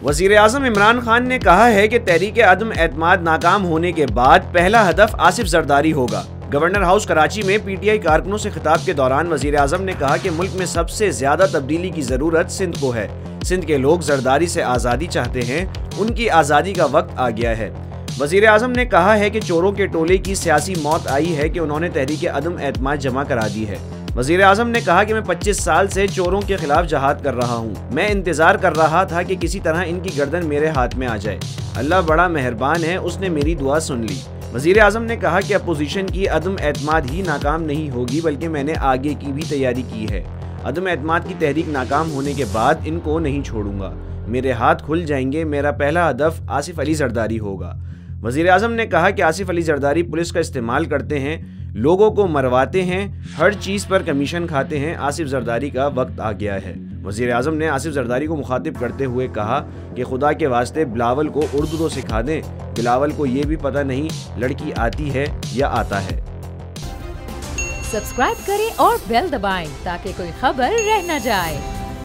वज़ीर आज़म इमरान खान ने कहा है कि तहरीक अदम एतमाद नाकाम होने के बाद पहला हदफ आसिफ जरदारी होगा। गवर्नर हाउस कराची में पीटीआई कारकुनों से खिताब के दौरान वज़ीर आज़म ने कहा कि मुल्क में सबसे ज्यादा तब्दीली की जरूरत सिंध को है। सिंध के लोग जरदारी से आज़ादी चाहते हैं, उनकी आज़ादी का वक्त आ गया है। वज़ीर आज़म ने कहा है कि चोरों के टोले की सियासी मौत आई है कि उन्होंने तहरीक अदम एतमाद जमा करा दी है। वज़ीर आज़म ने कहा कि मैं 25 साल से चोरों के खिलाफ जहाद कर रहा हूँ। मैं इंतजार कर रहा था कि किसी तरह इनकी गर्दन मेरे हाथ में आ जाए। अल्लाह बड़ा मेहरबान है, उसने मेरी दुआ सुन ली। वज़ीर आज़म ने कहा कि अपोजिशन की अदम एतमाद ही नाकाम नहीं होगी, बल्कि मैंने आगे की भी तैयारी की है। अदम एतमाद की तहरीक नाकाम होने के बाद इनको नहीं छोड़ूंगा। मेरे हाथ खुल जाएंगे। मेरा पहला हदफ आसिफ अली जरदारी होगा। वज़ीर आज़म ने कहा कि आसिफ अली जरदारी पुलिस का इस्तेमाल करते हैं, लोगों को मरवाते हैं, हर चीज़ पर कमीशन खाते हैं। आसिफ जरदारी का वक्त आ गया है। वज़ीर आज़म ने आसिफ जरदारी को मुखातिब करते हुए कहा कि खुदा के वास्ते बिलावल को उर्दू तो सिखा दें। बिलावल को ये भी पता नहीं लड़की आती है या आता है। सब्सक्राइब करें और बेल दबाएं ताकि कोई खबर रह न जाए।